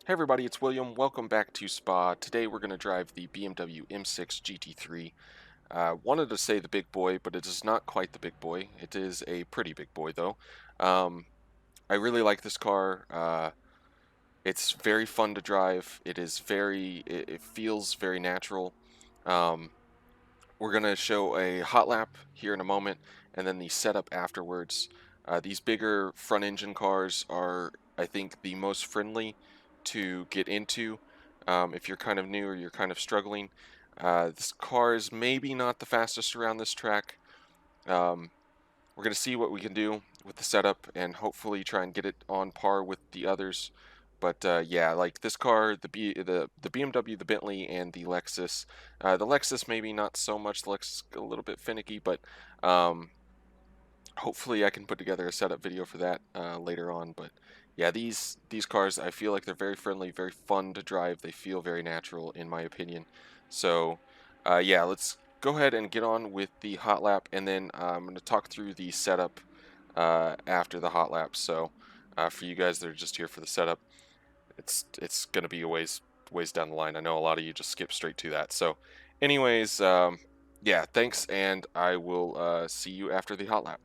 Hey everybody, it's William. Welcome back to Spa. Today we're going to drive the BMW M6 GT3. Wanted to say the big boy, but it is not quite the big boy. It is a pretty big boy though. I really like this car. It's very fun to drive. It feels very natural. Um, we're going to show a hot lap here in a moment, and then the setup afterwards. These bigger front engine cars are, I think, the most friendly to get into if you're kind of new or you're kind of struggling. This car is maybe not the fastest around this track. Um, we're going to see what we can do with the setup and hopefully try and get it on par with the others. But yeah, like this car, the BMW, the Bentley, and the Lexus. The Lexus maybe not so much. The Lexus a little bit finicky, but hopefully I can put together a setup video for that later on. But yeah, these cars, I feel like they're very friendly, very fun to drive. They feel very natural in my opinion. So yeah, let's go ahead and get on with the hot lap, and then I'm going to talk through the setup after the hot lap. So for you guys that are just here for the setup, it's going to be a ways down the line. I know a lot of you just skip straight to that. So anyways, yeah, thanks, and I will see you after the hot lap.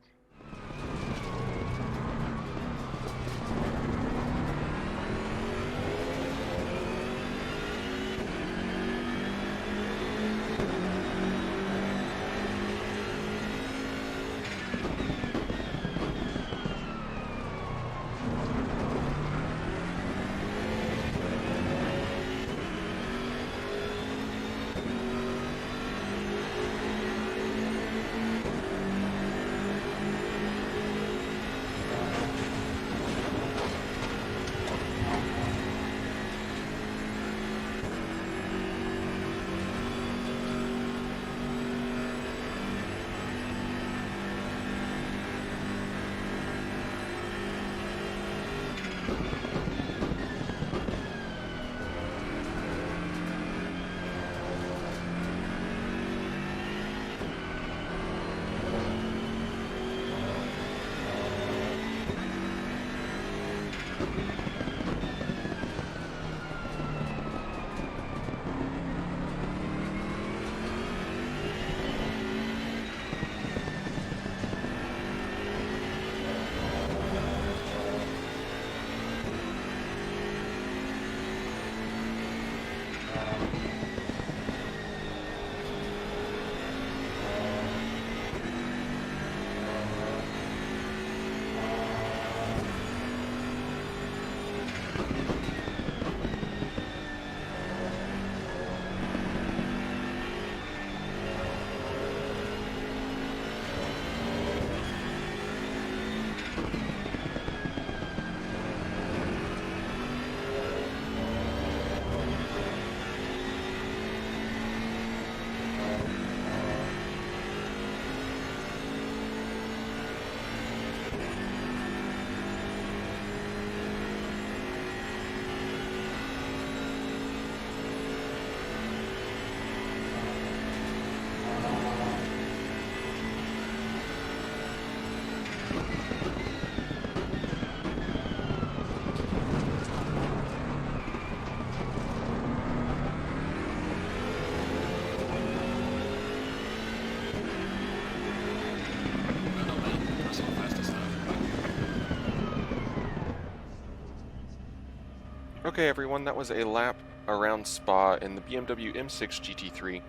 Okay everyone, that was a lap around Spa in the BMW M6 GT3.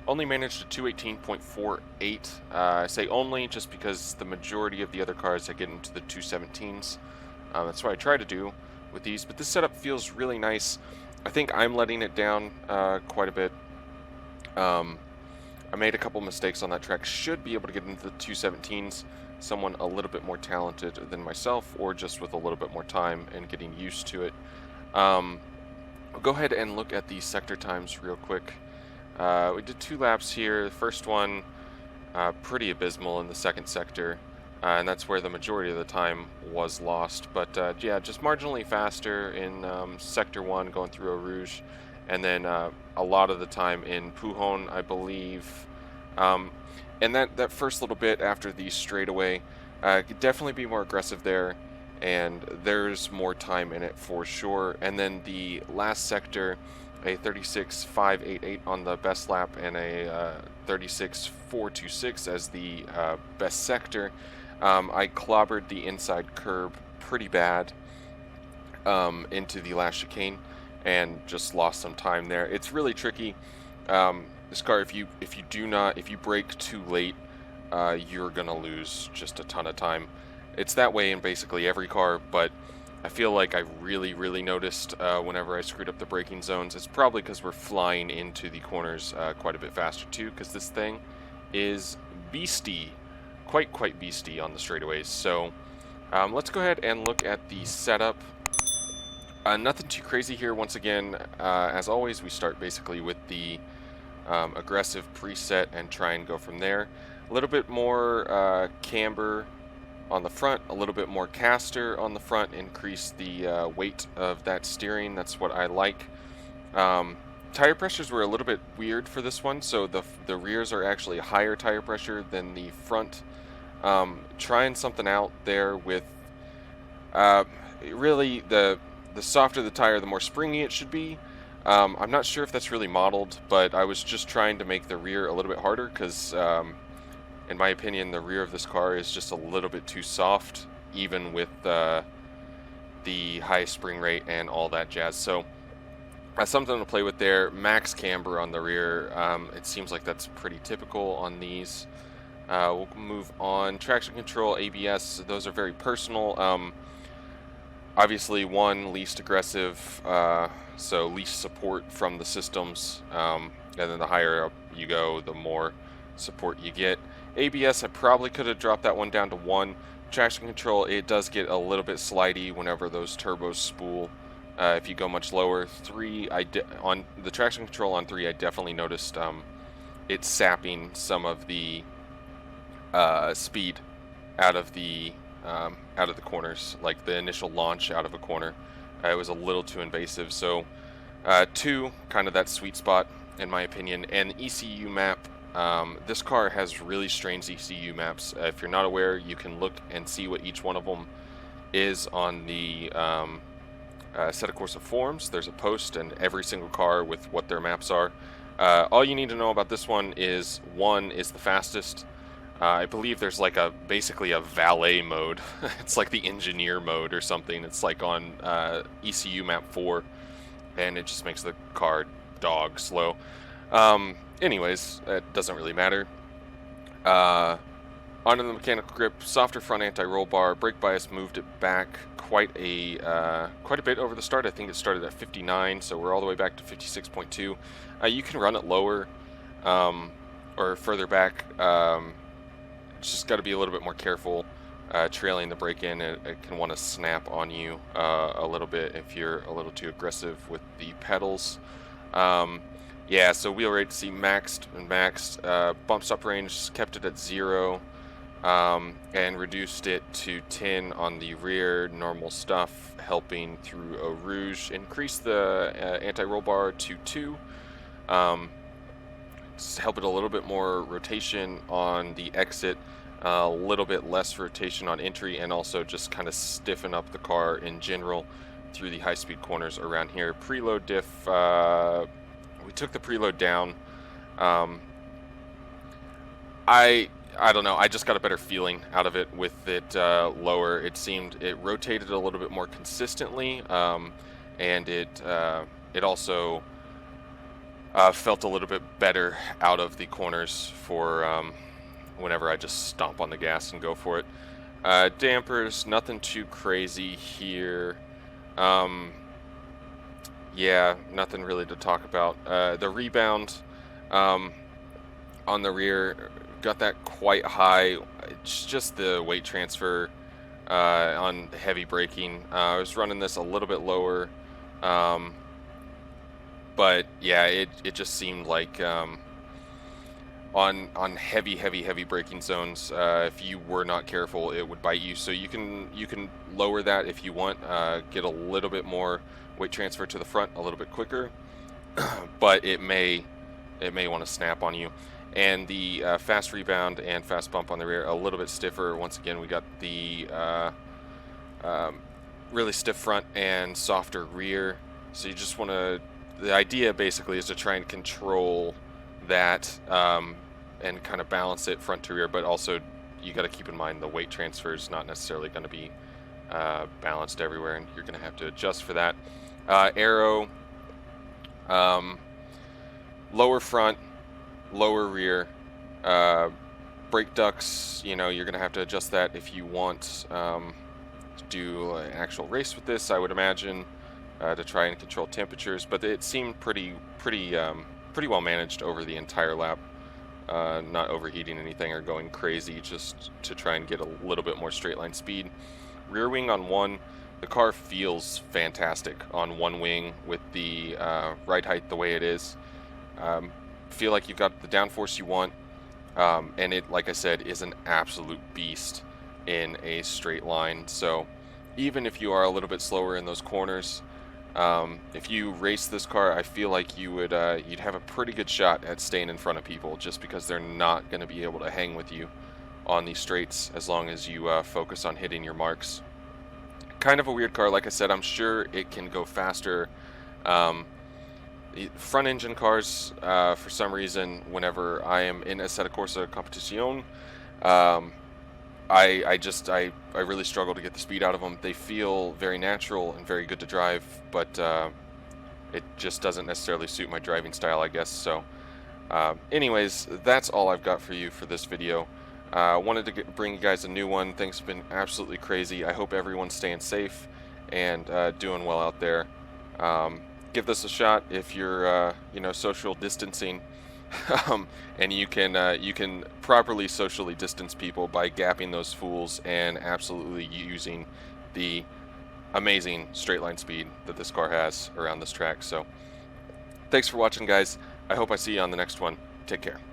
Only managed a 218.48. I say only just because the majority of the other cars I get into the 217s. That's what I try to do with these, but this setup feels really nice. I think I'm letting it down quite a bit. I made a couple mistakes on that track. Should be able to get into the 217s. Someone a little bit more talented than myself, or just with a little bit more time and getting used to it. I'll go ahead and look at the sector times real quick. We did 2 laps here. The first one pretty abysmal in the second sector, and that's where the majority of the time was lost. But yeah, just marginally faster in sector 1 going through Eau Rouge, and then a lot of the time in Pujon, I believe. And that first little bit after the straightaway, could definitely be more aggressive there. and there's more time in it for sure. And then the last sector, a 36.588 on the best lap and a 36.426 as the best sector. I clobbered the inside curb pretty bad into the last chicane and just lost some time there. It's really tricky. This car, if you brake too late, you're gonna lose just a ton of time. It's that way in basically every car, but I feel like I really noticed whenever I screwed up the braking zones. It's probably because we're flying into the corners quite a bit faster too, because this thing is beastie, quite beastie on the straightaways. So let's go ahead and look at the setup. Nothing too crazy here. Once again, as always, we start basically with the aggressive preset and try and go from there. A little bit more camber on the front, a little bit more caster on the front, increase the weight of that steering. That's what I like. Tire pressures were a little bit weird for this one, so the rears are actually higher tire pressure than the front. Trying something out there with really the softer the tire, the more springy it should be. I'm not sure if that's really modeled, but I was just trying to make the rear a little bit harder because, in my opinion, the rear of this car is just a little bit too soft, even with the high spring rate and all that jazz. So that's something to play with there. Max camber on the rear. It seems like that's pretty typical on these. We'll move on. Traction control, ABS, those are very personal. Obviously, one, least aggressive, so least support from the systems, and then the higher up you go, the more support you get. ABS, I probably could have dropped that one down to 1. Traction control, it does get a little bit slidey whenever those turbos spool. If you go much lower. 3, on the traction control on 3, I definitely noticed it sapping some of the speed out of the corners, like the initial launch out of a corner. It was a little too invasive. So 2, kind of that sweet spot in my opinion. And ECU map, this car has really strange ECU maps. If you're not aware, you can look and see what each one of them is on the set of Corsa forums. There's a post in every single car with what their maps are. All you need to know about this one is 1 is the fastest. I believe there's like basically a valet mode. It's like the engineer mode or something. It's like on ECU map 4, and it just makes the car dog slow. Anyways, it doesn't really matter. Onto the mechanical grip, softer front anti-roll bar. Brake bias moved it back quite a bit over the start. I think it started at 59, so we're all the way back to 56.2. You can run it lower or further back. Just got to be a little bit more careful trailing the brake in. It can want to snap on you a little bit if you're a little too aggressive with the pedals. Yeah, so wheel rate, see, maxed and maxed. Bump stop range, kept it at 0 and reduced it to 10 on the rear. Normal stuff, helping through Eau Rouge. Increased the anti-roll bar to 2. Help it a little bit more rotation on the exit, a little bit less rotation on entry, and also just kind of stiffen up the car in general through the high-speed corners around here. Preload diff, we took the preload down. I don't know, I just got a better feeling out of it with it lower. It seemed it rotated a little bit more consistently, and it also felt a little bit better out of the corners for whenever I just stomp on the gas and go for it. Dampers, nothing too crazy here. Yeah, nothing really to talk about. The rebound on the rear, got that quite high. It's just the weight transfer on heavy braking. I was running this a little bit lower. But yeah, it just seemed like on heavy braking zones, if you were not careful, it would bite you. So you can lower that if you want, get a little bit more weight transfer to the front a little bit quicker, but it may want to snap on you. And the fast rebound and fast bump on the rear a little bit stiffer. Once again, we got the um, really stiff front and softer rear. So you just want to, the idea basically is to try and control that and kind of balance it front to rear, but also you got to keep in mind the weight transfer is not necessarily going to be balanced everywhere, and you're going to have to adjust for that. Aero, lower front, lower rear. Brake ducts, you know, you're going to have to adjust that if you want to do an actual race with this, I would imagine, to try and control temperatures. But it seemed pretty well managed over the entire lap, not overheating anything or going crazy, just to try and get a little bit more straight line speed. Rear wing on one, the car feels fantastic on one wing with the ride height the way it is. Feel like you've got the downforce you want. And it, like I said, is an absolute beast in a straight line. So even if you are a little bit slower in those corners, if you race this car, I feel like you would you'd have a pretty good shot at staying in front of people, just because they're not going to be able to hang with you on these straights as long as you focus on hitting your marks. Kind of a weird car, like I said. I'm sure it can go faster. Front engine cars, for some reason, whenever I am in Assetto Corsa Competition, I really struggle to get the speed out of them. They feel very natural and very good to drive, but it just doesn't necessarily suit my driving style, I guess. So anyways, that's all I've got for you for this video. I wanted to bring you guys a new one. Things have been absolutely crazy. I hope everyone's staying safe and doing well out there. Give this a shot if you're you know, social distancing, and you can properly socially distance people by gapping those fools and absolutely using the amazing straight line speed that this car has around this track. So thanks for watching, guys. I hope I see you on the next one. Take care.